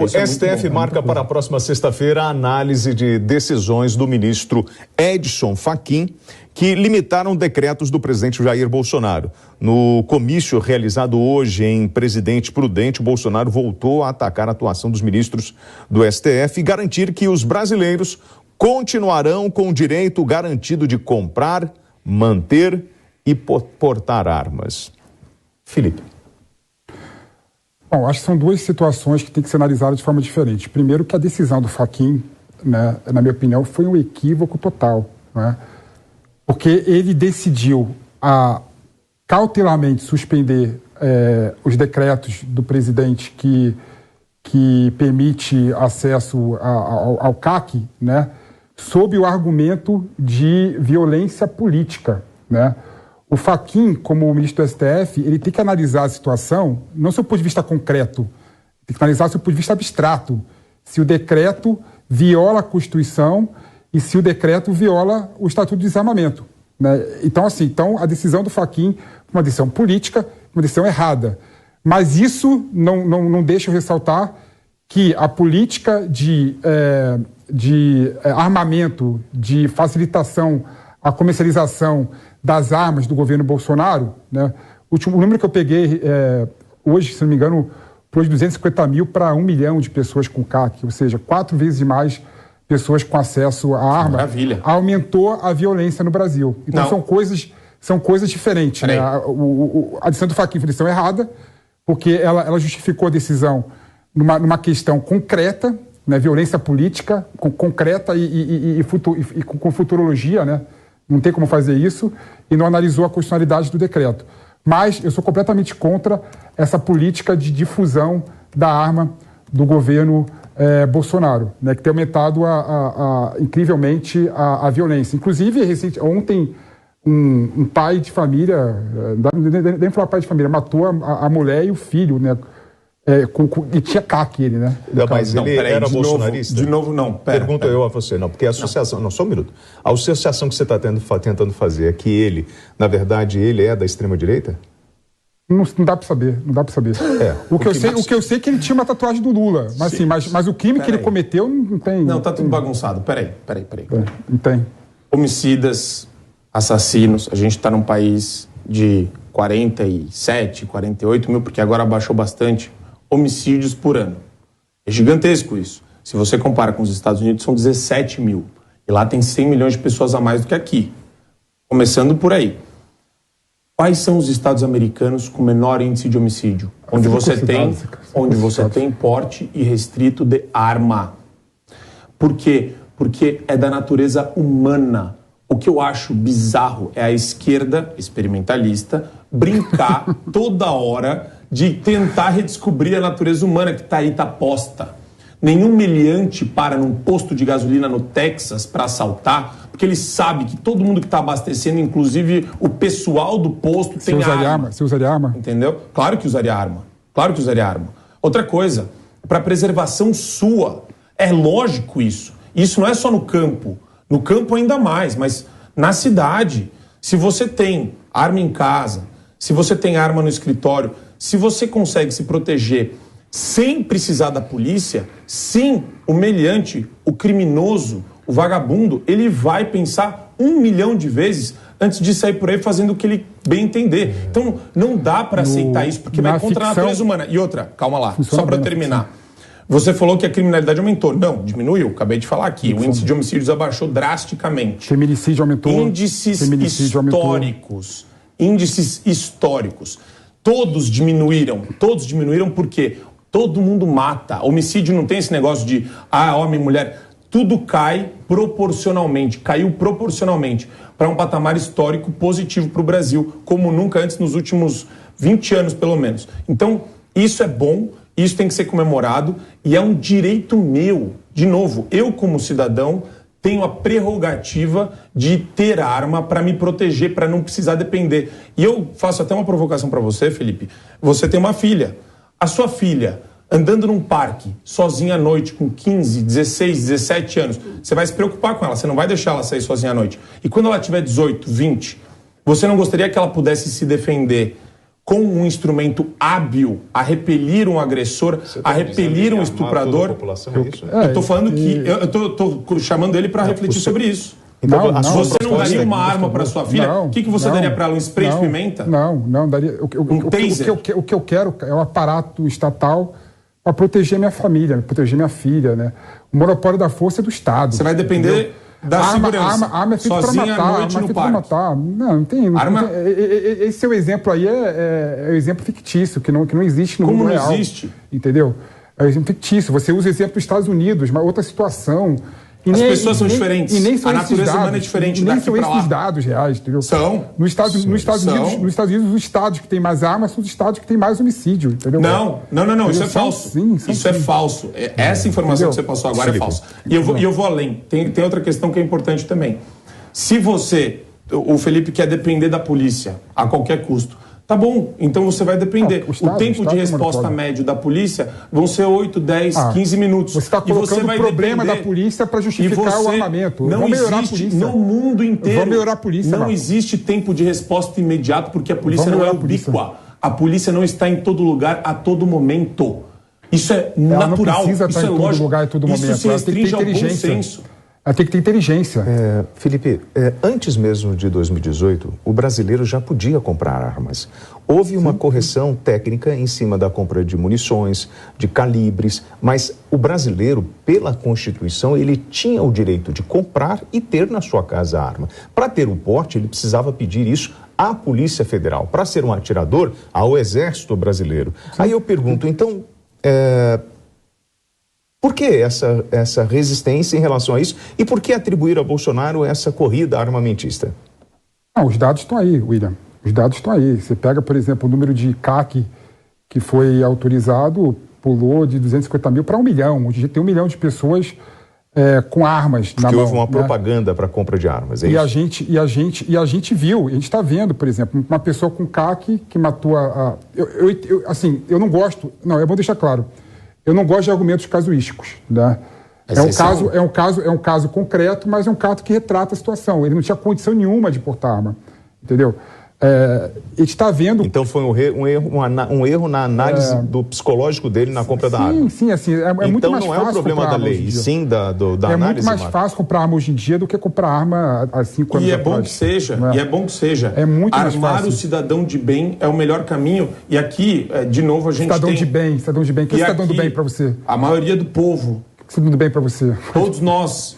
O STF marca para a próxima sexta-feira a análise de decisões do ministro Edson Fachin, que limitaram decretos do presidente Jair Bolsonaro. No comício realizado hoje em Presidente Prudente, o Bolsonaro voltou a atacar a atuação dos ministros do STF e garantir que os brasileiros continuarão com o direito garantido de comprar, manter e portar armas. Felipe. Bom, acho que são duas situações que têm que ser analisadas de forma diferente. Primeiro, que a decisão do Fachin, né, na minha opinião, foi um equívoco total, né? Porque ele decidiu cautelarmente suspender os decretos do presidente que permite acesso ao CAC, né, sob o argumento de violência política, né? O Fachin, como ministro do STF, ele tem que analisar a situação, não do seu ponto de vista concreto, tem que analisar do seu ponto de vista abstrato, se o decreto viola a Constituição e se o decreto viola o Estatuto de Desarmamento, né? Então, a decisão do Fachin é uma decisão política, uma decisão errada. Mas isso não deixa eu ressaltar que a política de armamento, de facilitação à comercialização das armas do governo Bolsonaro, né? O número que eu peguei hoje, se não me engano, foi de 250 mil para 1 milhão de pessoas com CAC, ou seja, 4 vezes mais pessoas com acesso à arma. Maravilha. Aumentou a violência no Brasil. Então são coisas diferentes, né? A decisão do Fachin foi uma decisão errada, porque ela justificou a decisão numa questão concreta, né? Violência política, concreta e com futurologia, né? Não tem como fazer isso, e não analisou a constitucionalidade do decreto. Mas eu sou completamente contra essa política de difusão da arma do governo Bolsonaro, né, que tem aumentado incrivelmente a violência. Inclusive, ontem, um pai de família, nem falar pai de família, matou a mulher e o filho, né? E tinha CAC ele, né? Mas ele era bolsonarista? De novo, não. Pergunto eu a você, não, porque a associação... Não, só um minuto. A associação que você está tentando fazer é que ele, na verdade, ele é da extrema-direita? Não dá para saber, não dá para saber. O que eu sei é que ele tinha uma tatuagem do Lula, mas, assim, mas o crime que ele cometeu não tem... Não, tá tudo bagunçado. Peraí. Não tem. Homicidas, assassinos, a gente está num país de 47, 48 mil, porque agora abaixou bastante, homicídios por ano. É gigantesco isso. Se você compara com os Estados Unidos, são 17 mil. E lá tem 100 milhões de pessoas a mais do que aqui. Começando por aí. Quais são os estados americanos com menor índice de homicídio? Onde você tem porte irrestrito de arma. Por quê? Porque é da natureza humana. O que eu acho bizarro é a esquerda experimentalista brincar toda hora de tentar redescobrir a natureza humana que está aí, está posta. Nenhum meliante para num posto de gasolina no Texas para assaltar, porque ele sabe que todo mundo que está abastecendo, inclusive o pessoal do posto, tem arma. Você usaria arma? Entendeu? Claro que usaria arma. Outra coisa, para preservação sua, é lógico isso. Isso não é só no campo. No campo ainda mais, mas na cidade, se você tem arma em casa, se você tem arma no escritório, se você consegue se proteger sem precisar da polícia, sim, o meliante, o criminoso, o vagabundo, ele vai pensar 1 milhão de vezes antes de sair por aí fazendo o que ele bem entender. Então, não dá para aceitar isso, porque vai contra a natureza humana. E outra, calma lá, só para terminar. Você falou que a criminalidade aumentou. Não, diminuiu. Acabei de falar aqui. O índice de homicídios abaixou drasticamente. Feminicídio aumentou. Índices históricos. Todos diminuíram porque todo mundo mata. Homicídio não tem esse negócio de homem, mulher. Tudo cai proporcionalmente, caiu proporcionalmente para um patamar histórico positivo para o Brasil, como nunca antes nos últimos 20 anos, pelo menos. Então, isso é bom, isso tem que ser comemorado e é um direito meu. De novo, eu como cidadão tenho a prerrogativa de ter arma para me proteger, para não precisar depender. E eu faço até uma provocação para você, Felipe. Você tem uma filha. A sua filha, andando num parque, sozinha à noite, com 15, 16, 17 anos, você vai se preocupar com ela, você não vai deixar ela sair sozinha à noite. E quando ela tiver 18, 20, você não gostaria que ela pudesse se defender com um instrumento hábil a repelir um agressor, a repelir um estuprador. Eu estou falando que eu estou chamando ele para refletir sobre isso. Então, você não daria uma arma para sua filha? O que você daria para ela? Um spray de pimenta? Não daria. O que eu quero é um aparato estatal para proteger minha família, proteger minha filha, né? O monopólio da força é do Estado. Você vai depender da segurança. Arma é feita para matar. À noite no parque. Não tem. Esse seu exemplo aí é um exemplo fictício, que não existe no mundo real. Como não existe? Entendeu? É um exemplo fictício. Você usa o exemplo dos Estados Unidos, mas outra situação. As pessoas são diferentes. E nem são a natureza humana é diferente nem daqui são para lá. esses dados reais, entendeu? São. Nos Estados Unidos, os estados que têm mais armas são os estados que têm mais homicídio, entendeu? Não. Isso é falso. Isso é falso. Essa informação que você passou agora é falsa. E eu vou além. Tem outra questão que é importante também. Se o Felipe quer depender da polícia a qualquer custo, tá bom, então você vai depender. O tempo de resposta médio da polícia vão ser 8, 10, 15 minutos. Você está colocando o problema da polícia para justificar o armamento. Não existe no mundo inteiro. Vamos melhorar a polícia. Não existe tempo de resposta imediato porque a polícia não é ubíqua. A polícia não está em todo lugar a todo momento. Isso é natural. Não precisa estar em todo lugar a todo momento. Isso se restringe ao bom senso. Ela tem que ter inteligência. Felipe, antes mesmo de 2018, o brasileiro já podia comprar armas. Houve uma correção técnica em cima da compra de munições, de calibres, mas o brasileiro, pela Constituição, ele tinha o direito de comprar e ter na sua casa a arma. Para ter o porte, ele precisava pedir isso à Polícia Federal. Para ser um atirador, ao Exército Brasileiro. Sim. Aí eu pergunto, então... Por que essa resistência em relação a isso? E por que atribuir a Bolsonaro essa corrida armamentista? Os dados estão aí, William. Os dados estão aí. Você pega, por exemplo, o número de CAC que foi autorizado, pulou de 250 mil para 1 milhão. Hoje tem 1 milhão de pessoas com armas na mão. Porque houve uma propaganda para a compra de armas, é isso? E a gente viu, a gente está vendo, por exemplo, uma pessoa com CAC que matou eu não gosto... Não, é bom deixar claro. Eu não gosto de argumentos casuísticos, né? É um caso concreto, mas é um caso que retrata a situação. Ele não tinha condição nenhuma de portar arma, entendeu? Ele está vendo... Então foi um erro na análise do psicológico dele na compra da arma. Sim, assim, então muito mais fácil. Então não é o problema da lei, e sim da análise. É muito mais fácil comprar arma hoje em dia do que comprar arma há 5 anos atrás. E é bom que seja. É muito mais fácil. Armar o cidadão de bem é o melhor caminho. E aqui, de novo, a gente cidadão de bem. O que é cidadão do bem para você? A maioria do povo. O que é cidadão do bem para você? Todos nós.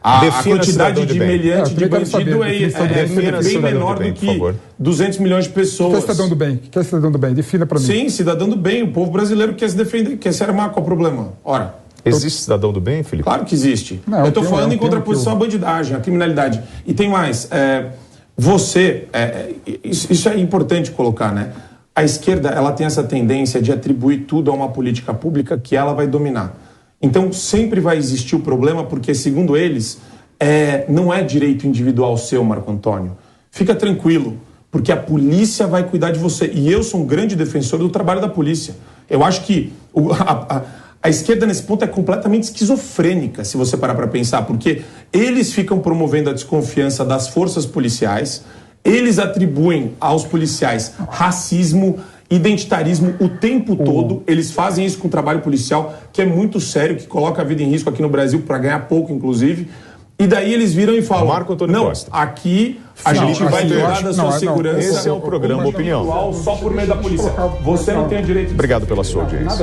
A quantidade de meliante de bandido é bem menor do que 200 milhões de pessoas. O que é cidadão do bem? O que é cidadão do bem? Defina para mim. Sim, cidadão do bem. O povo brasileiro quer se defender, quer se armar. Qual o problema? Ora. Existe cidadão do bem, Felipe? Claro que existe. Eu estou falando em contraposição à bandidagem, à criminalidade. E tem mais. Isso é importante colocar, né? A esquerda, ela tem essa tendência de atribuir tudo a uma política pública que ela vai dominar. Então, sempre vai existir o problema, porque, segundo eles, não é direito individual seu, Marco Antônio. Fica tranquilo, porque a polícia vai cuidar de você. E eu sou um grande defensor do trabalho da polícia. Eu acho que a esquerda, nesse ponto, é completamente esquizofrênica, se você parar para pensar, porque eles ficam promovendo a desconfiança das forças policiais, eles atribuem aos policiais racismo, identitarismo o tempo todo. Eles fazem isso com o trabalho policial, que é muito sério, que coloca a vida em risco aqui no Brasil, para ganhar pouco, inclusive. E daí eles viram e falam, Marco Antônio Costa. Aqui a gente vai cuidar da sua segurança. Esse é o programa Opinião. Só por meio da polícia. Você não tem o direito de... Obrigado pela sua audiência.